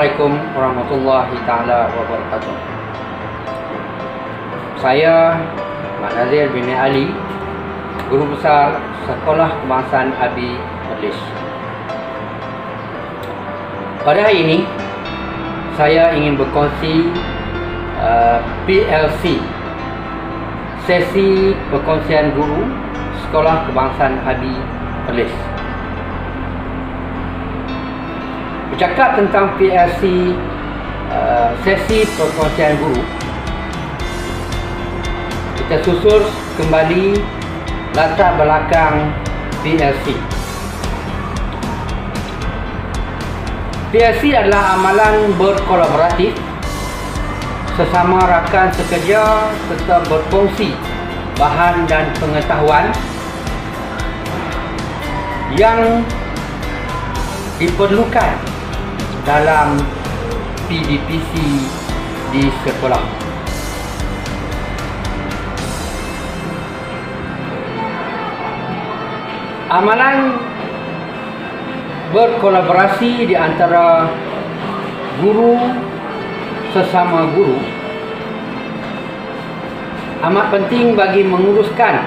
Assalamualaikum warahmatullahi taala wabarakatuh. Saya Mak Nazir bin Ali, Guru Besar Sekolah Kebangsaan Abi Perlis. Pada hari ini saya ingin berkongsi PLC, Sesi Perkongsian Guru Sekolah Kebangsaan Abi Perlis. Bercakap tentang PLC, Sesi Perkongsian Guru, kita susul kembali latar belakang PLC. PLC adalah amalan berkolaboratif sesama rakan sekerja serta berkongsi bahan dan pengetahuan yang diperlukan dalam PDPC di sekolah. Amalan berkolaborasi di antara guru sesama guru amat penting bagi menguruskan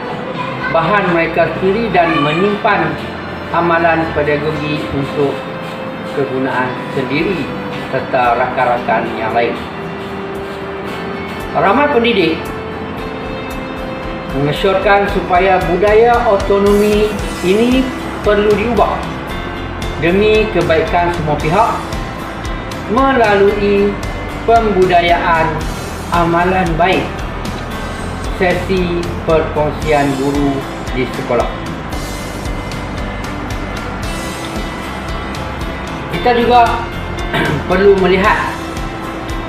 bahan mereka sendiri dan menyimpan amalan pedagogi untuk kegunaan sendiri serta rakan-rakan yang lain. Ramai pendidik mengesyorkan supaya budaya autonomi ini perlu diubah demi kebaikan semua pihak melalui pembudayaan amalan baik sesi perkongsian guru di sekolah. Kita juga perlu melihat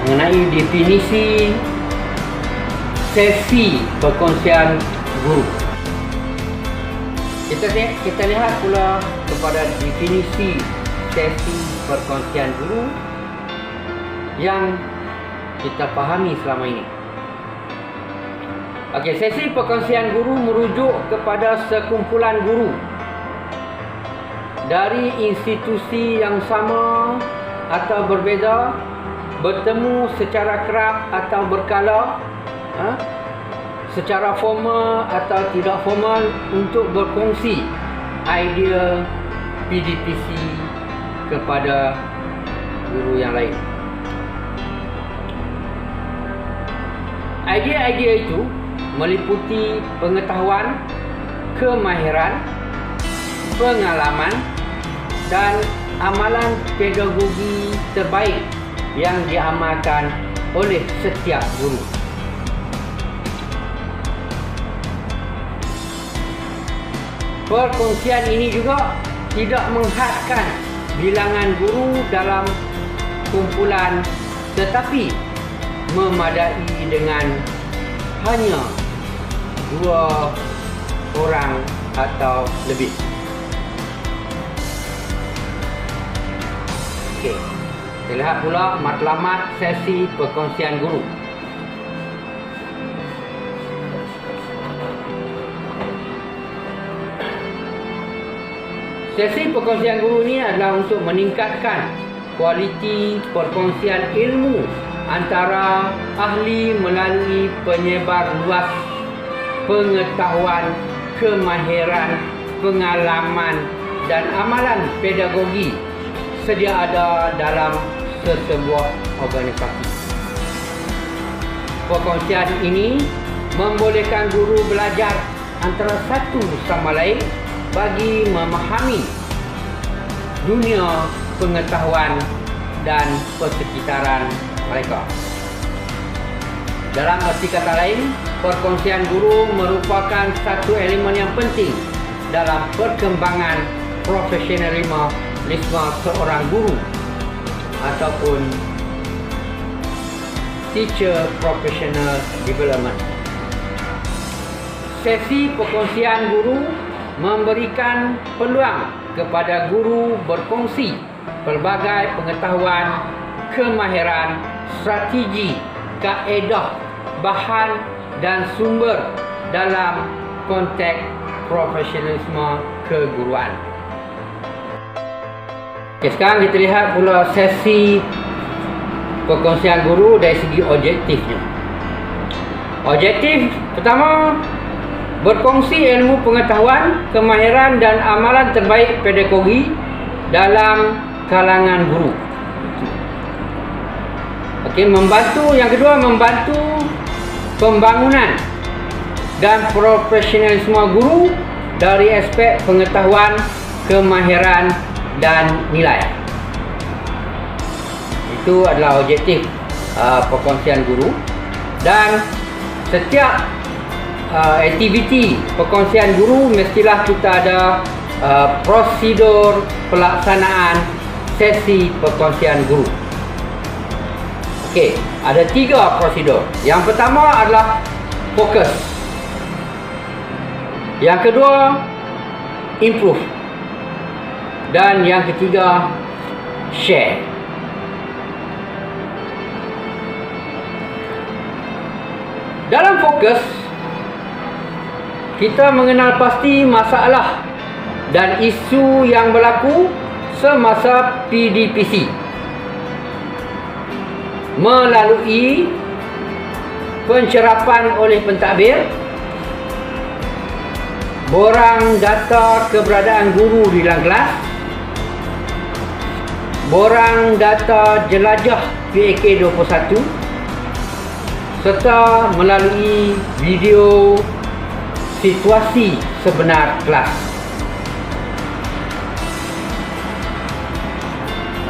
mengenai definisi sesi perkongsian guru. Kita lihat pula kepada definisi sesi perkongsian guru yang kita fahami selama ini. Okey, sesi perkongsian guru merujuk kepada sekumpulan guru dari institusi yang sama atau berbeza bertemu secara kerap atau berkala, secara formal atau tidak formal untuk berkongsi idea PDPC kepada guru yang lain. Idea-idea itu meliputi pengetahuan, kemahiran, pengalaman dan amalan pedagogi terbaik yang diamalkan oleh setiap guru. Perkongsian ini juga tidak menghadkan bilangan guru dalam kumpulan, tetapi memadai dengan hanya 2 orang atau lebih. Okey, kita lihat pula matlamat sesi perkongsian guru. Sesi perkongsian guru ini adalah untuk meningkatkan kualiti perkongsian ilmu antara ahli melalui penyebar luas pengetahuan, kemahiran, pengalaman dan amalan pedagogi sedia ada dalam sesebuah organisasi. Perkongsian ini membolehkan guru belajar antara satu sama lain bagi memahami dunia pengetahuan dan persekitaran mereka. Dalam arti kata lain, perkongsian guru merupakan satu elemen yang penting dalam perkembangan profesionalisme seorang guru ataupun teacher professional development. Sesi perkongsian guru memberikan peluang kepada guru berkongsi pelbagai pengetahuan, kemahiran, strategi, kaedah, bahan dan sumber dalam konteks profesionalisme keguruan. Okay, sekarang kita lihat pula sesi perkongsian guru dari segi objektifnya. Objektif pertama, berkongsi ilmu pengetahuan, kemahiran dan amalan terbaik pedagogi dalam kalangan guru. Okey, yang kedua membantu pembangunan dan profesionalisme guru dari aspek pengetahuan, kemahiran dan nilai. Itu adalah objektif perkongsian guru. Dan setiap aktiviti perkongsian guru mestilah kita ada prosedur pelaksanaan sesi perkongsian guru. Okey, ada 3 prosedur. Yang pertama adalah fokus. Yang kedua, improve. Dan yang ketiga, share. Dalam fokus, kita mengenal pasti masalah dan isu yang berlaku semasa PDPC melalui pencerapan oleh pentadbir, borang data keberadaan guru di dalam kelas, borang data jelajah PAK 21, serta melalui video situasi sebenar kelas.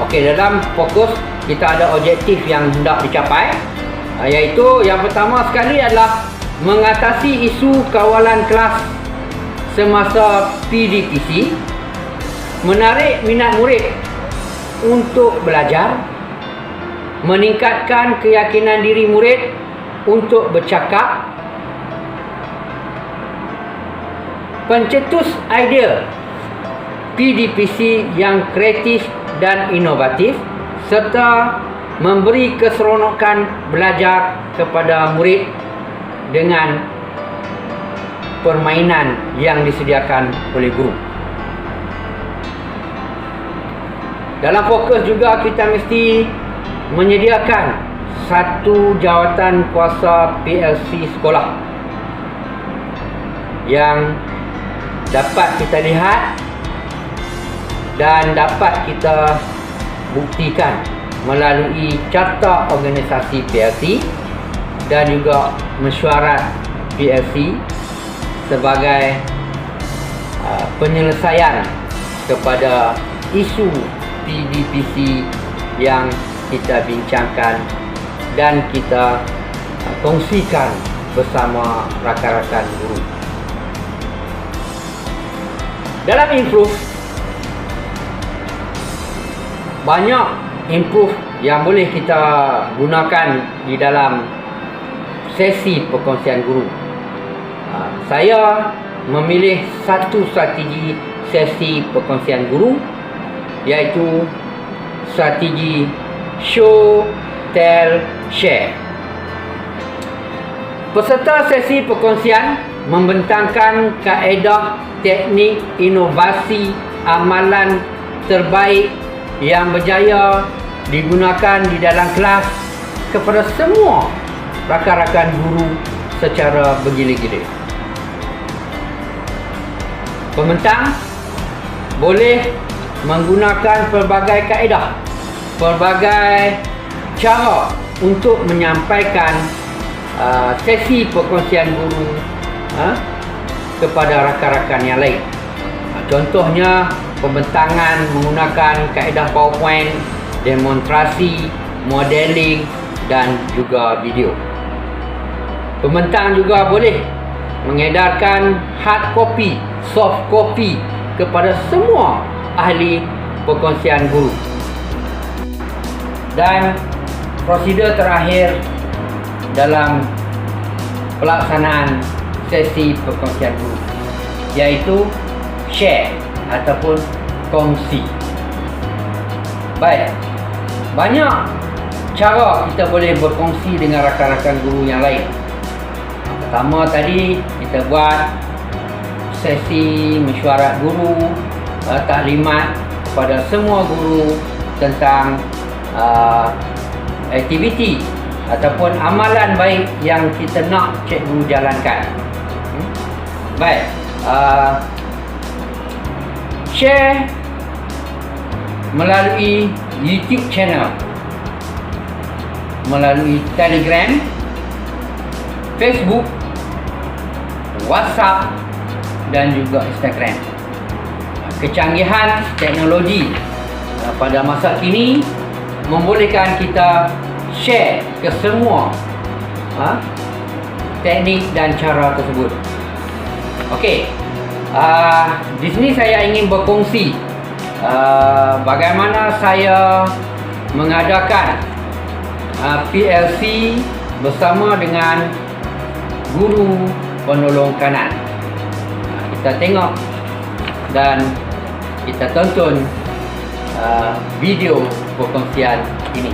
Okey, dalam fokus kita ada objektif yang hendak dicapai, iaitu yang pertama sekali adalah mengatasi isu kawalan kelas semasa PDPC, menarik minat murid untuk belajar, meningkatkan keyakinan diri murid untuk bercakap, pencetus idea PDPC yang kreatif dan inovatif, serta memberi keseronokan belajar kepada murid dengan permainan yang disediakan oleh guru. Dalam fokus juga kita mesti menyediakan satu jawatan kuasa PLC sekolah yang dapat kita lihat dan dapat kita buktikan melalui carta organisasi PLC dan juga mesyuarat PLC sebagai penyelesaian kepada isu PDPC yang kita bincangkan dan kita kongsikan bersama rakan-rakan guru. Dalam improve, banyak improve yang boleh kita gunakan di dalam sesi perkongsian guru. Saya memilih satu strategi sesi perkongsian guru, iaitu strategi show, tell, share. Peserta sesi perkongsian membentangkan kaedah, teknik, inovasi, amalan terbaik yang berjaya digunakan di dalam kelas kepada semua rakan-rakan guru secara bergilir-gilir. Pembentang boleh menggunakan pelbagai kaedah, pelbagai cara untuk menyampaikan sesi perkongsian guru kepada rakan-rakan yang lain. Contohnya pembentangan menggunakan kaedah PowerPoint, demonstrasi, modeling dan juga video. Pembentang juga boleh mengedarkan hard copy, soft copy kepada semua ahli perkongsian guru. Dan prosedur terakhir dalam pelaksanaan sesi perkongsian guru, iaitu share ataupun kongsi. Baik, banyak cara kita boleh berkongsi dengan rakan-rakan guru yang lain. Pertama tadi kita buat sesi mesyuarat guru, taklimat kepada semua guru tentang aktiviti ataupun amalan baik yang kita nak cikgu jalankan. Baik, share melalui YouTube channel, melalui Telegram, Facebook, WhatsApp dan juga Instagram. Kecanggihan teknologi pada masa kini membolehkan kita share ke semua teknik dan cara tersebut. Okey, di sini saya ingin berkongsi bagaimana saya mengadakan PLC bersama dengan guru penolong kanan. Kita tengok dan kita tonton video perkongsian ini.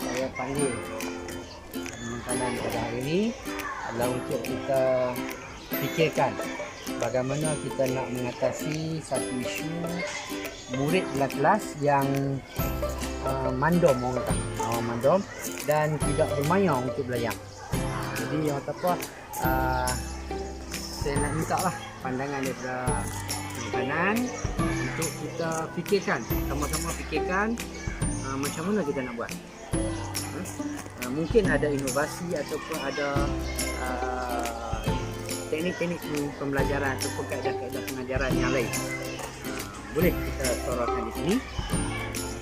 Saya panggil penolong kanan pada hari ini adalah untuk kita fikirkan bagaimana kita nak mengatasi satu isu murid dalam kelas yang mandom, orang kata mandom dan tidak bermayar untuk belajar. Jadi yang apa, saya nak minta lah pandangan daripada kanan untuk kita fikirkan, sama-sama fikirkan macam mana kita nak buat. Mungkin ada inovasi ataupun ada teknik-teknik pembelajaran ataupun kaedah-kaedah pengajaran yang lain. Boleh kita sorotkan di sini.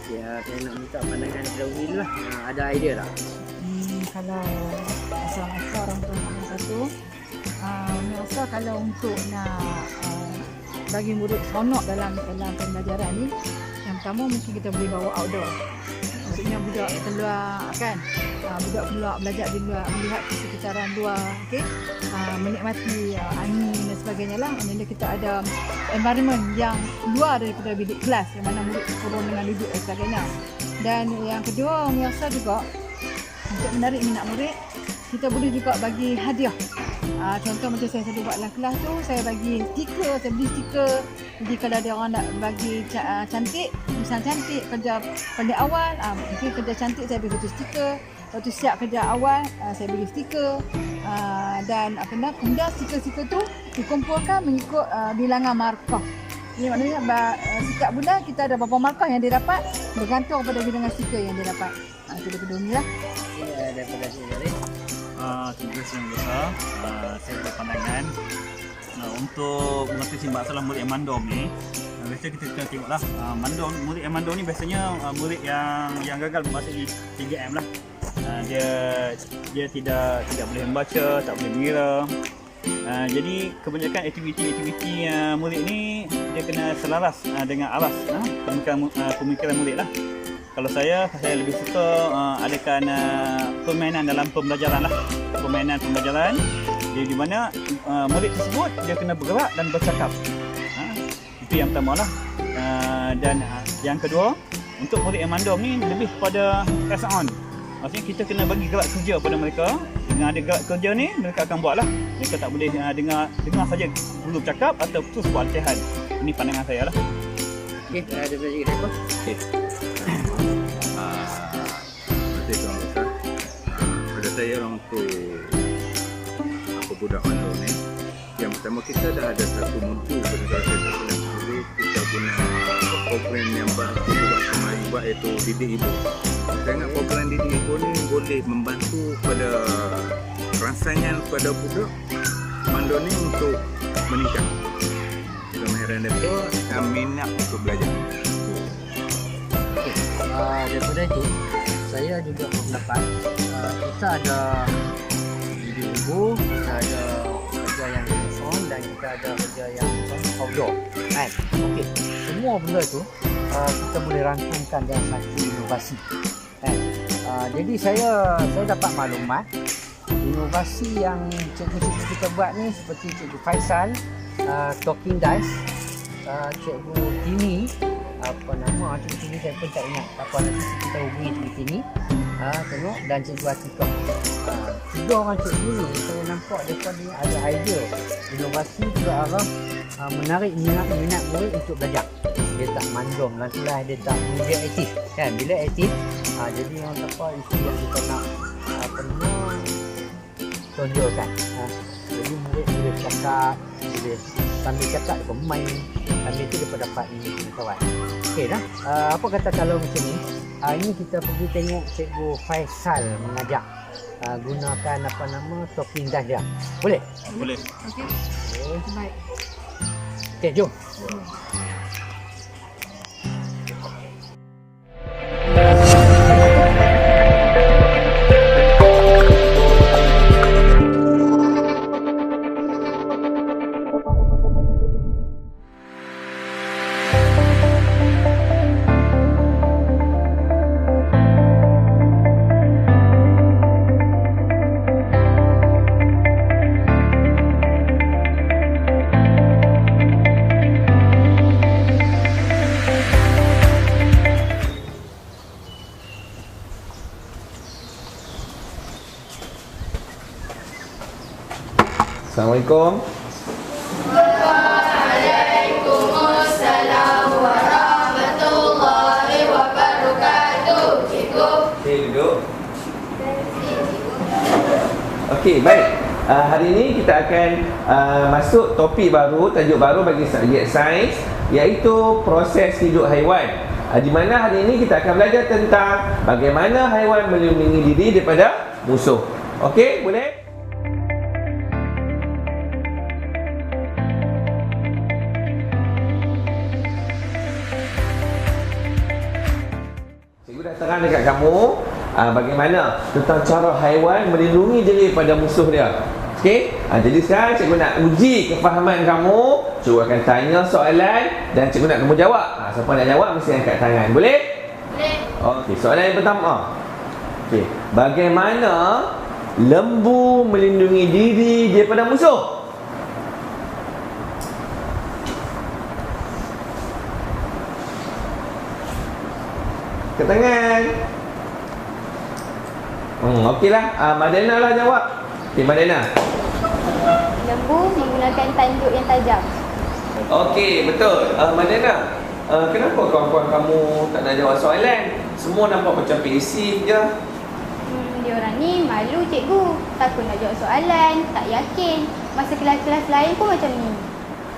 Ya, saya nak minta pandangan daripada Umi dulu lah. Ada idea tak? Kalau asal-asal orang tua nombor satu, rasa kalau untuk nak bagi murid seronok dalam pembelajaran ni, yang pertama mungkin kita boleh bawa outdoor. Maksudnya budak keluar kan, budak keluar belajar di luar, melihat sekitaran luar, okey, menikmati angin dan sebagainya lah. Maksudnya kita ada environment yang luar daripada bilik kelas, yang mana murid kurung dengan duduk dan sebagainya. Dan yang kedua, rasa juga untuk menarik minat murid, kita boleh juga bagi hadiah. Contoh macam saya selalu buat dalam kelas tu, saya bagi stiker, saya beli stiker. Jadi kalau ada orang nak bagi cantik, tulisan cantik kerja pada awal, mungkin kerja cantik saya bagi satu stiker. Waktu siap kerja awal, saya bagi stiker. Dan kemudian stiker-stiker tu dikumpulkan mengikut bilangan markah. Jadi maknanya setiap bulan kita ada berapa markah yang dia dapat, bergantung pada bilangan stiker yang dia dapat. Itu daripada Umi lah. Daripada saya. Terima kasih yang besar. Saya berpandangan untuk mengatasi masalah murid yang mandom ni, biasanya kita kena tengoklah murid yang mandom ni biasanya murid yang gagal memasuki 3M lah. Dia tidak boleh membaca, tak boleh mengira. Jadi kebanyakan aktiviti murid ni dia kena selaras dengan aras pemikiran murid lah. Kalau saya lebih suka adakan permainan dalam pembelajaran lah. Permainan pembelajaran di mana murid tersebut dia kena bergerak dan bercakap. Itu yang pertama lah. Dan yang kedua, untuk murid yang mandom ni lebih kepada hands on. Maksudnya kita kena bagi gerak kerja pada mereka. Dengan ada gerak kerja ni, mereka akan buat lah. Mereka tak boleh dengar saja dulu bercakap atau terus buat latihan. Ini pandangan saya lah. Okey, ada lagi rekod. Okey. Terima kasih Tuan Besar. Pada saya untuk budak mandor ni, yang pertama kita dah ada satu mutu pada saya sendiri, kita guna program yang baru buat iaitu didik ibu. Saya ingat program didik ibu ni boleh membantu pada rasanya pada budak mandor ni untuk meningkat kemahiran mereka, minat untuk belajar. Daripada itu, saya juga berpendapat kita ada video ibu, kita ada kerja yang hands-on dan kita ada kerja yang outdoor. Kan? Okey, semua benda tu kita boleh rangkumkan dalam satu inovasi. Kan? Jadi saya dapat maklumat inovasi yang cikgu-cikgu kita buat ni seperti Cikgu Faisal, Talking Dice, Cikgu Tini, apa nama Cikgu Tini saya pun tak ingat, apa nanti kita hubungi Cikgu Tini, tengok, dan Cikgu Atikah. Tiga orang cikgu ni saya nampak mereka ni ada idea inovasi ke arah menarik minat murid untuk belajar. Dia tak mandom lah, dia tak, dia aktif kan. Bila aktif Jadi yang apa isi yang kita nak tonjolkan. Jadi murid boleh cakap, boleh sambil cakap dia bermain, sambil tu dia dapat ini kawan. Okey dah. Apa kata kalau macam ni? Ini kita pergi tengok Cikgu Faisal mengajar. Gunakan apa nama talking dice dia. Boleh? Boleh. Okey. Baik. Okey, jom. Assalamualaikum. Waalaikumsalam warahmatullahi wabarakatuh. Cikgu. Okey, duduk. Okey, baik. Hari ini kita akan masuk topik baru, tajuk baru bagi subjek sains, iaitu proses hidup haiwan. Di mana hari ini kita akan belajar tentang bagaimana haiwan melindungi diri daripada musuh. Okey, boleh? Terang dekat kamu bagaimana tentang cara haiwan melindungi diri daripada musuh dia. Okey? Jadi sekarang cikgu nak uji kefahaman kamu. Cikgu akan tanya soalan dan cikgu nak kamu jawab. Siapa nak jawab mesti angkat tangan. Boleh? Boleh. Okey, soalan yang pertama. Okey, bagaimana lembu melindungi diri daripada musuh? Ke tangan. Okeylah. Madena lah jawab. Okey, Madena. Lembu menggunakan tanduk yang tajam. Okey, betul. Madena, kenapa kawan-kawan kamu tak nak jawab soalan? Semua nampak macam pasif je. Dia orang ni malu cikgu. Takut nak jawab soalan, tak yakin. Masa kelas-kelas lain pun macam ni.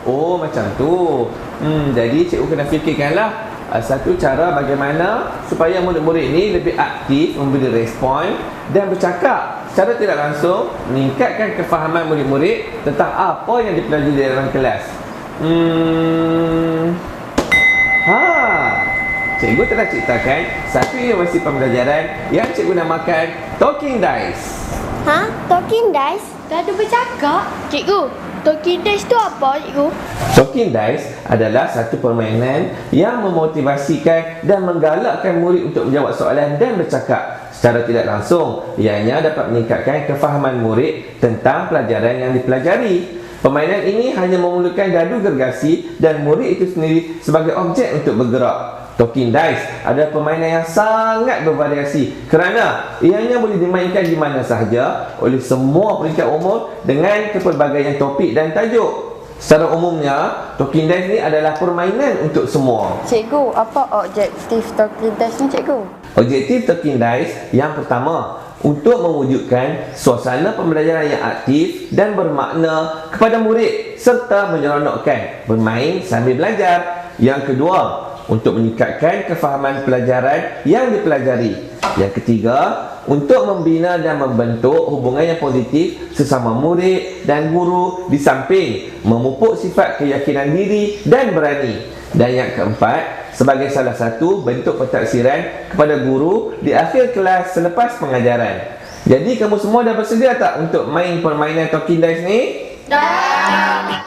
Oh, macam tu. Jadi cikgu kena fikirkanlah satu cara bagaimana supaya murid-murid ni lebih aktif memberi respon dan bercakap secara tidak langsung, meningkatkan kefahaman murid-murid tentang apa yang dipelajari dalam kelas. Cikgu telah ciptakan satu inovasi pembelajaran yang cikgu namakan Talking Dice. Talking dice? Dah ada bercakap? Cikgu, talking dice tu apa cikgu? Talking Dice adalah satu permainan yang memotivasikan dan menggalakkan murid untuk menjawab soalan dan bercakap secara tidak langsung. Ianya dapat meningkatkan kefahaman murid tentang pelajaran yang dipelajari. Permainan ini hanya memerlukan dadu gergasi dan murid itu sendiri sebagai objek untuk bergerak. Talking Dice adalah permainan yang sangat bervariasi kerana ianya boleh dimainkan di mana sahaja oleh semua peringkat umur dengan kepelbagaian topik dan tajuk. Secara umumnya, Talking Dice ni adalah permainan untuk semua. Cikgu, apa objektif talking dice ni cikgu? Objektif Talking Dice yang pertama, untuk mewujudkan suasana pembelajaran yang aktif dan bermakna kepada murid serta menyeronokkan bermain sambil belajar. Yang kedua, untuk meningkatkan kefahaman pelajaran yang dipelajari. Yang ketiga, untuk membina dan membentuk hubungan yang positif sesama murid dan guru di samping memupuk sifat keyakinan diri dan berani. Dan yang keempat, sebagai salah satu bentuk pentaksiran kepada guru di akhir kelas selepas pengajaran. Jadi kamu semua dah bersedia tak untuk main permainan Talking Dice ni? Dah.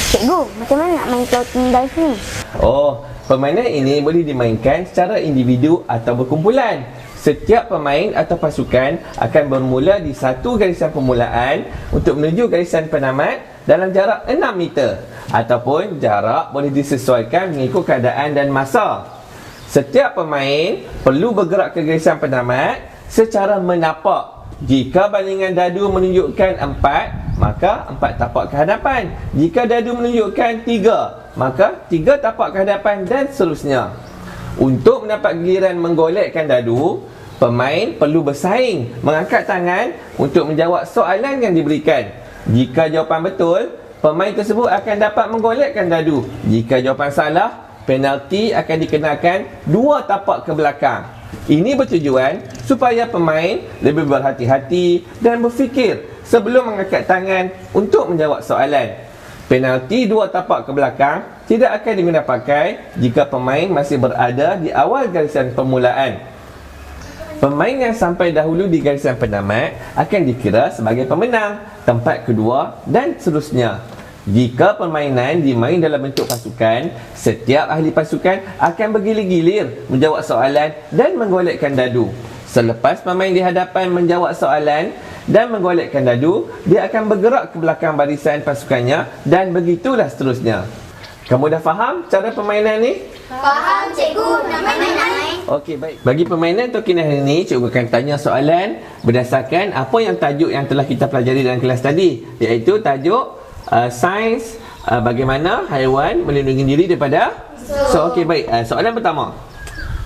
Cikgu, macam mana nak main talking dice ni? Oh, permainan ini boleh dimainkan secara individu atau berkumpulan. Setiap pemain atau pasukan akan bermula di satu garisan permulaan untuk menuju garisan penamat dalam jarak 6 meter ataupun jarak boleh disesuaikan mengikut keadaan dan masa. Setiap pemain perlu bergerak ke garisan penamat secara menapak. Jika balingan dadu menunjukkan 4, maka 4 tapak ke hadapan. Jika dadu menunjukkan 3, maka 3 tapak ke hadapan dan seterusnya. Untuk mendapat giliran menggolekkan dadu, pemain perlu bersaing mengangkat tangan untuk menjawab soalan yang diberikan. Jika jawapan betul, pemain tersebut akan dapat menggolekkan dadu. Jika jawapan salah, penalti akan dikenakan 2 tapak ke belakang. Ini bertujuan supaya pemain lebih berhati-hati dan berfikir sebelum mengangkat tangan untuk menjawab soalan. Penalti 2 tapak ke belakang tidak akan digunakan pakai jika pemain masih berada di awal garisan permulaan. Pemain yang sampai dahulu di garisan penamat akan dikira sebagai pemenang, tempat kedua dan seterusnya. Jika permainan dimain dalam bentuk pasukan, setiap ahli pasukan akan bergilir-gilir menjawab soalan dan menggolekkan dadu. Selepas pemain di hadapan menjawab soalan dan menggolekkan dadu, dia akan bergerak ke belakang barisan pasukannya dan begitulah seterusnya. Kamu dah faham cara permainan ni? Faham, cikgu. Nak main. Okey, baik. Bagi permainan token hari ini, cikgu akan tanya soalan berdasarkan apa yang tajuk yang telah kita pelajari dalam kelas tadi, iaitu tajuk sains bagaimana haiwan melindungi diri daripada musuh. Okey, baik. Soalan pertama.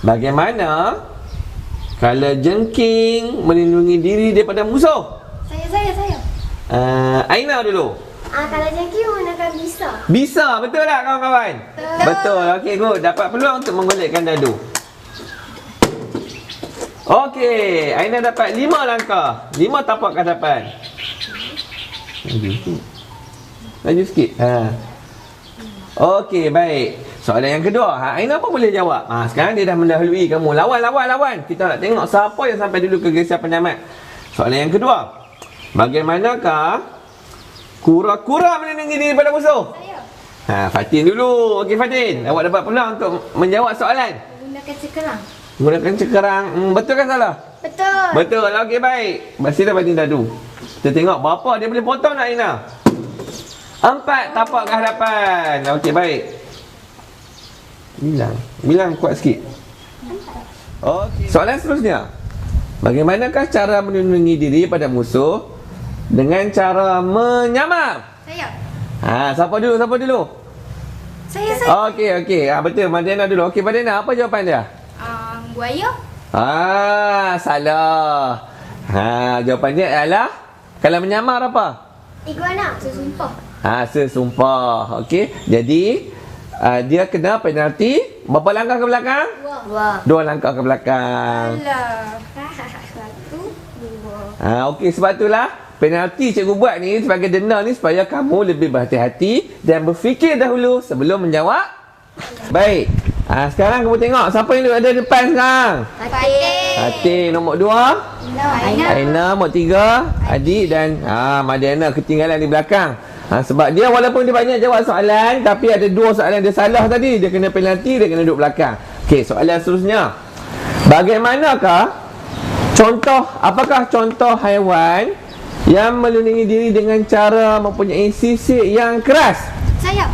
Bagaimana kalajengking melindungi diri daripada musuh? Saya. Aina dulu. Kalajengking menggunakan bisa. Bisa, betul tak kawan-kawan? Betul. Okey, good. Dapat peluang untuk menggolekkan dadu. Okey, Aina dapat 5 langkah. 5 tapak ke hadapan. Laju sikit. Okey, baik. Soalan yang kedua, Aina pun boleh jawab. Sekarang dia dah mendahului kamu. Lawan. Kita nak tengok siapa yang sampai dulu ke garisan penamat. Soalan yang kedua. Bagaimanakah kura-kura melindungi diri daripada musuh? Fatin dulu. Okey, Fatin. Awak dapat peluang untuk menjawab soalan. Menggunakan cekerang. Menggunakan cekerang. Betul kan salah? Betul. Betul. Okey, baik. Masih dah Fatin dadu. Kita tengok berapa dia boleh potong nak Aina. 4 tapak ke hadapan. Okey, baik. Bilang kuat sikit. Okey. Soalan seterusnya. Bagaimanakah cara melindungi diri pada musuh dengan cara menyamar? Saya. Siapa dulu? Saya. Okey. Betul. Madiana dulu. Okey, Madiana, apa jawapan dia? Buaya. Salah. Jawapan dia adalah kalau menyamar apa? Iguana. Sesumpah. Sesumpah. Okey. Jadi dia kena penalti berapa langkah ke belakang? 2 langkah ke belakang. Alah. 1, 2. Okey, sebab itulah penalti cikgu buat ni sebagai denda ni supaya kamu lebih berhati-hati dan berfikir dahulu sebelum menjawab. Baik. Sekarang kamu tengok siapa yang ada depan sekarang? Fatin nombor 2. Aina nombor 3. Adik dan Madiana ketinggalan di belakang. Sebab dia walaupun dia banyak jawab soalan, tapi ada 2 soalan dia salah tadi. Dia kena penalti, dia kena duduk belakang. Okey, soalan seterusnya. Apakah contoh haiwan yang melindungi diri dengan cara mempunyai sisik yang keras? Saya.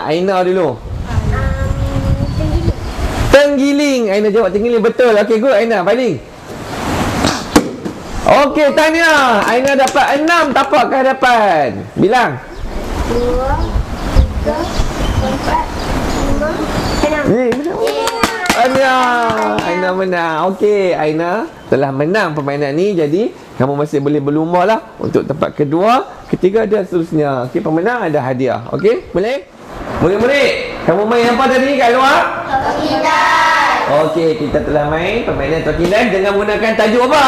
Aina dulu. Tenggiling. Aina jawab tenggiling. Betul. Okey, good Aina. Baling. Okey, tahniah. Aina dapat 6 tapak ke hadapan. Bilang. 2, 3, 4, 5, 6. Tahniah. Aina menang. Okey, Aina telah menang permainan ni. Jadi, kamu masih boleh berlumba lah untuk tempat kedua, ketiga dan seterusnya. Okey, pemenang ada hadiah. Okey, boleh? Murid-murid, kamu main apa tadi kat luar? Tokidan. Okey, kita telah main permainan Tokidan dengan menggunakan tajuk apa?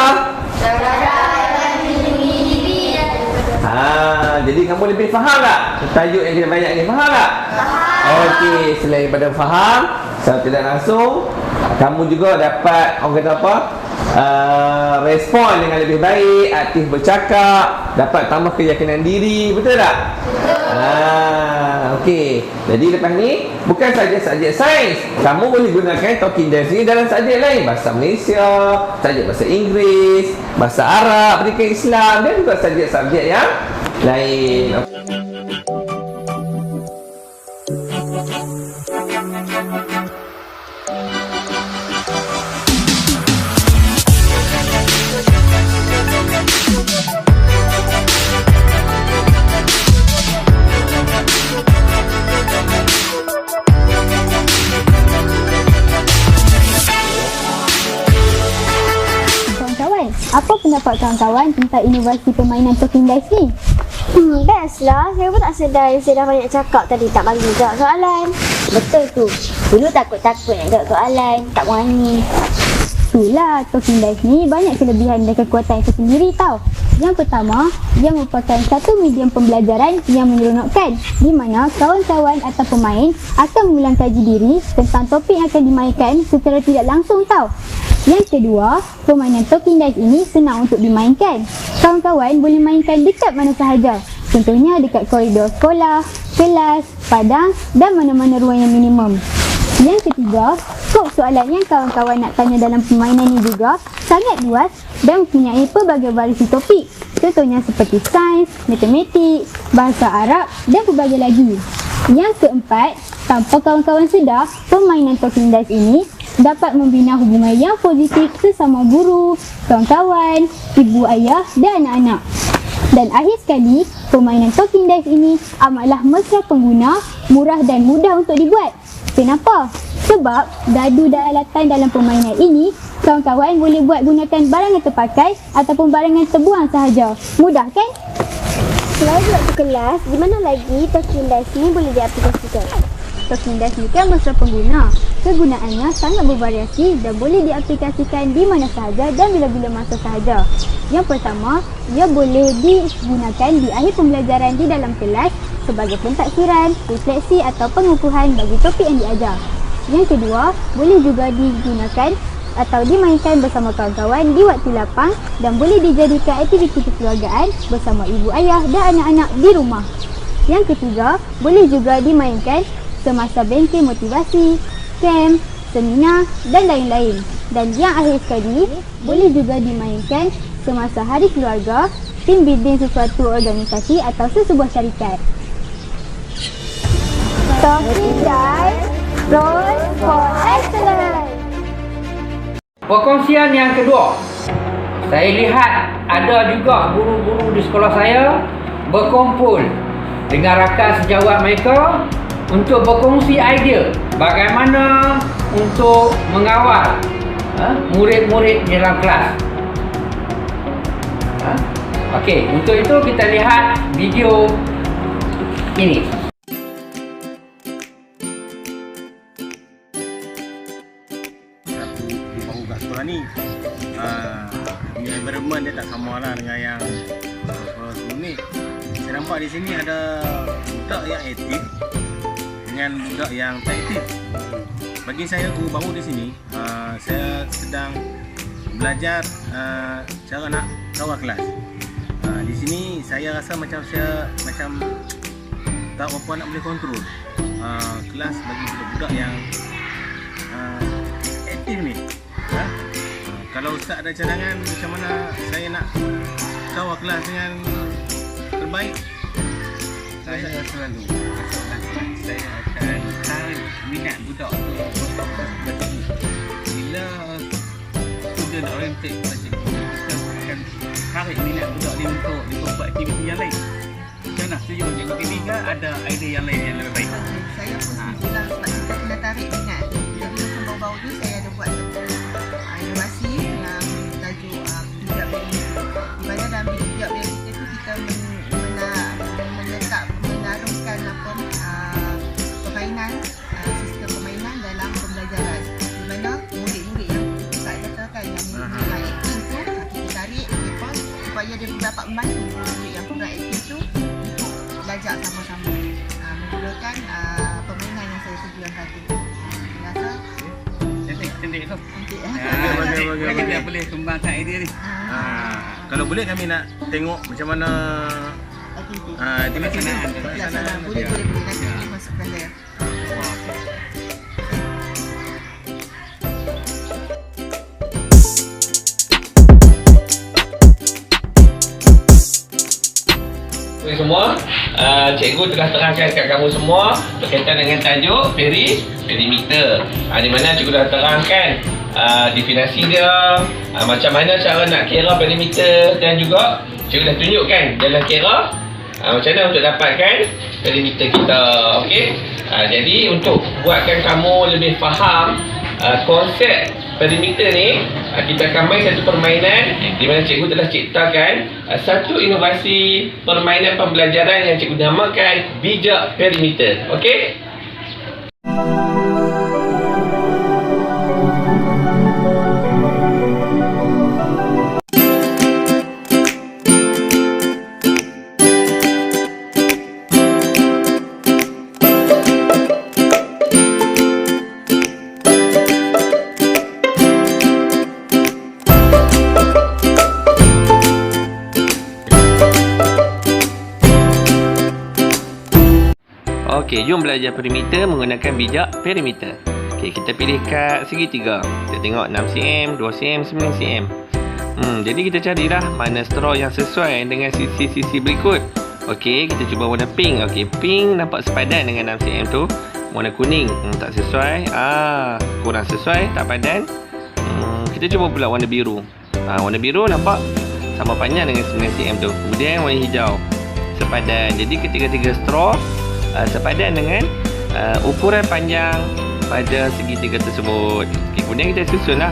Jadi kamu lebih faham tak tajuk yang kita banyak ni? Faham tak? Faham. Okey, selain daripada faham, secara tidak langsung kamu juga dapat orang kata apa? Respon dengan lebih baik, aktif bercakap, dapat tambah keyakinan diri, betul tak? Okey. Jadi lepas ni bukan saja subjek sains, kamu boleh gunakan Talking Dance ni dalam subjek lain, bahasa Malaysia, subjek bahasa Inggeris, bahasa Arab, pendidikan Islam dan juga subjek-subjek yang lain. Kawan-kawan, apa pendapat kawan-kawan tentang inovasi permainan Talking Dice ni? Best lah. Saya pun tak sedar yang saya dah banyak cakap tadi tak bagi jawab soalan. Betul tu. Dulu takut-takut nak jawab soalan, tak berani. Itulah, Talking Dice ni banyak kelebihan dan kekuatan tersendiri tau. Yang pertama, ia merupakan satu medium pembelajaran yang menyeronokkan, di mana kawan-kawan atau pemain akan mengulang kaji diri tentang topik yang akan dimainkan secara tidak langsung tau. Yang kedua, permainan Talking Dice ini senang untuk dimainkan. Kawan-kawan boleh mainkan dekat mana sahaja. Contohnya dekat koridor sekolah, kelas, padang dan mana-mana ruang yang minimum. Yang ketiga, skop soalan yang kawan-kawan nak tanya dalam permainan ini juga sangat luas dan mempunyai pelbagai variasi topik. Contohnya seperti sains, matematik, bahasa Arab dan pelbagai lagi. Yang keempat, tanpa kawan-kawan sedar, permainan Talking Dice ini dapat membina hubungan yang positif sesama guru, kawan-kawan, ibu ayah dan anak-anak. Dan akhir sekali, permainan Talking Dice ini amatlah mesra pengguna, murah dan mudah untuk dibuat. Kenapa? Sebab dadu dan alatan dalam permainan ini, kawan-kawan boleh buat gunakan barang yang terpakai ataupun barang yang terbuang sahaja. Mudah kan? Selain waktu kelas, di mana lagi Talking Dice ni boleh diaplikasikan? Talking Dice ni kan mesra pengguna. Kegunaannya sangat bervariasi dan boleh diaplikasikan di mana sahaja dan bila-bila masa sahaja. Yang pertama, ia boleh digunakan di akhir pembelajaran di dalam kelas sebagai pentaksiran, refleksi atau pengukuhan bagi topik yang diajar. Yang kedua, boleh juga digunakan atau dimainkan bersama kawan-kawan di waktu lapang dan boleh dijadikan aktiviti kekeluargaan bersama ibu ayah dan anak-anak di rumah. Yang ketiga, boleh juga dimainkan semasa bengkel motivasi, camp, seminar dan lain-lain. Dan yang akhir sekali, boleh juga dimainkan semasa hari keluarga, team building sesuatu organisasi atau sesebuah syarikat. Talking Dice, roll for excellence. Perkongsian yang kedua, saya lihat ada juga guru-guru di sekolah saya berkumpul dengan rakan sejawat mereka untuk berkongsi idea bagaimana untuk mengawal murid-murid di dalam kelas. Okey, untuk itu kita lihat video ini. Baru kat sekolah ni punya environment dia tak sama lah dengan yang sekolah sebelum ni. Saya nampak di sini ada budak yang aktif dengan budak yang tak aktif. Bagi saya guru baru di sini, saya sedang belajar cara nak kawal kelas. Di sini saya rasa macam saya tak apa nak boleh kontrol kelas bagi budak-budak yang aktif ni. Kalau ustaz ada cadangan macam mana saya nak kawal kelas dengan terbaik, saya selalu masuk kelas, saya akan tarik minat budak tu. Bila student oriented macam ni, kita akan tarik minat budak ni untuk buat aktiviti yang lain. Macam mana? Setuju dengan ini ke ada idea yang lain yang lebih baik? Saya pun bilang sebab kita kena tarik minat. Jadi macam baru-baru ni saya ada buat satu inovasi yang tajuk bidiat reality. Di mana dalam bidiat reality tu kita menarungkan permainan, sistem permainan dalam pembelajaran. Di mana murid-murid yang Ustaz katakan yang mulai aktif tu kita tarik mereka supaya dia dapat membantu murid yang kurang aktif tu untuk belajar sama-sama menggunakan permainan yang saya sediakan tadi. Saya rasa Cantik tu. cantik. Kita boleh kembangkan idea ni. Kalau boleh kami nak tengok macam mana aktiviti ni. Pelaksanaan boleh nanti masukkan saya. semua, cikgu telah terangkan kat kamu semua berkaitan dengan tajuk perimeter. Di mana cikgu dah terangkan definisi dia, macam mana cara nak kira perimeter, dan juga cikgu dah tunjukkan dalam kira macam mana untuk dapatkan perimeter kita. Okey. Jadi untuk buatkan kamu lebih faham konsep perimeter ni, kita akan main satu permainan di mana cikgu telah ciptakan satu inovasi permainan pembelajaran yang cikgu namakan bijak perimeter. Okey? Okey, jom belajar perimeter menggunakan bijak perimeter. Okey, kita pilih kad segitiga. Kita tengok 6cm, 2cm, 9cm. Jadi kita carilah mana straw yang sesuai dengan sisi-sisi berikut. Okey, kita cuba warna pink. Okey, pink nampak sepadan dengan 6cm tu. Warna kuning tak sesuai. Kurang sesuai, tak padan. Kita cuba pula warna biru. Warna biru nampak sama panjang dengan 9cm tu. Kemudian warna hijau sepadan. Jadi ketiga-tiga straw sepadan dengan ukuran panjang pada segitiga tersebut. Okay, kemudian kita susunlah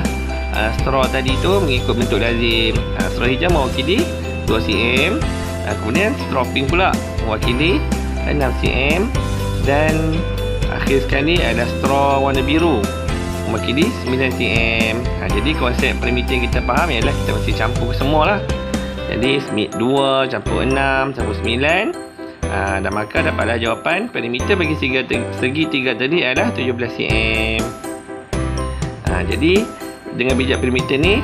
straw tadi tu mengikut bentuk lazim. Straw hijau mewakili 2cm, kemudian straw pink pula mewakili 6cm, dan akhir sekali ada straw warna biru mewakili 9cm. Jadi konsep perimeter yang kita faham ialah kita mesti campur semua lah. Jadi 2 campur 6 campur 9. Dan maka dapatlah jawapan perimeter bagi segitiga tadi adalah 17cm. Jadi dengan bijak perimeter ni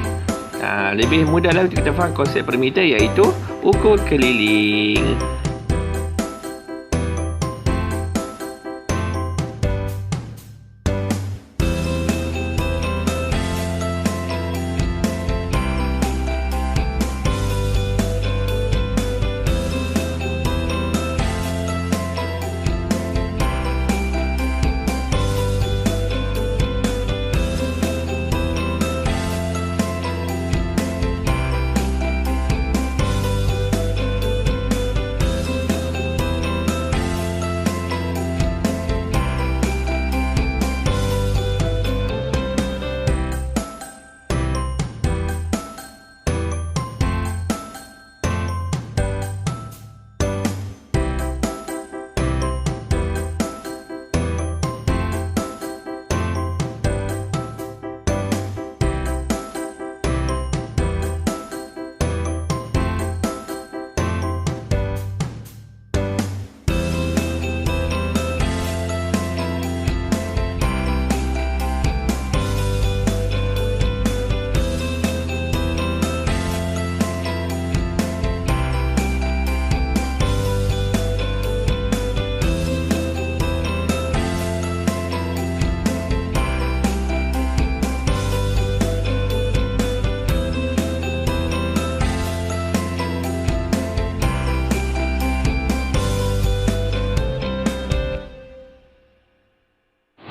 lebih mudahlah untuk kita faham konsep perimeter, iaitu ukur keliling.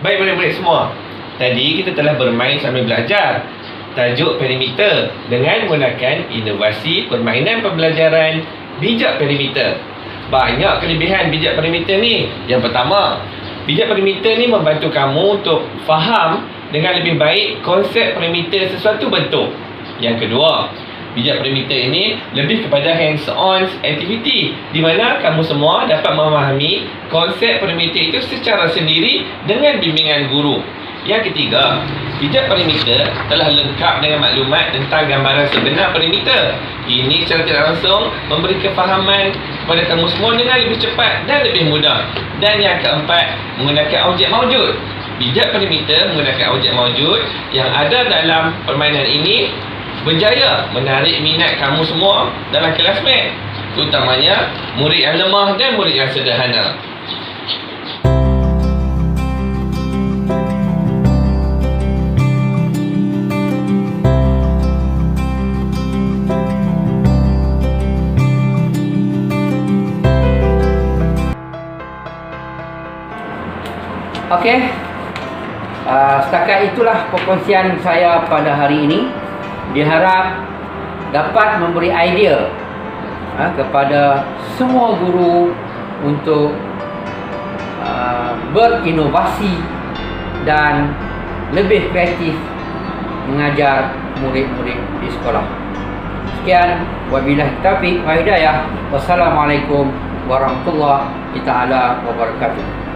Baik murid-murid semua, tadi kita telah bermain sambil belajar tajuk perimeter dengan menggunakan inovasi permainan pembelajaran bijak perimeter. Banyak kelebihan bijak perimeter ni. Yang pertama, bijak perimeter ni membantu kamu untuk faham dengan lebih baik konsep perimeter sesuatu bentuk. Yang kedua, bijak perimeter ini lebih kepada hands-on activity, di mana kamu semua dapat memahami konsep perimeter itu secara sendiri dengan bimbingan guru. Yang ketiga, bijak perimeter telah lengkap dengan maklumat tentang gambaran sebenar perimeter. Ini secara tidak langsung memberi kefahaman kepada kamu semua dengan lebih cepat dan lebih mudah. Dan yang keempat, menggunakan objek maujud. Bijak perimeter menggunakan objek maujud yang ada dalam permainan ini berjaya menarik minat kamu semua dalam kelas mat, terutamanya murid yang lemah dan murid yang sederhana. Okey. Setakat itulah perkongsian saya pada hari ini. Diharap dapat memberi idea kepada semua guru untuk berinovasi dan lebih kreatif mengajar murid-murid di sekolah. Sekian, wabillahi taufiq wa hidayah. Wassalamualaikum warahmatullahi taala wabarakatuh.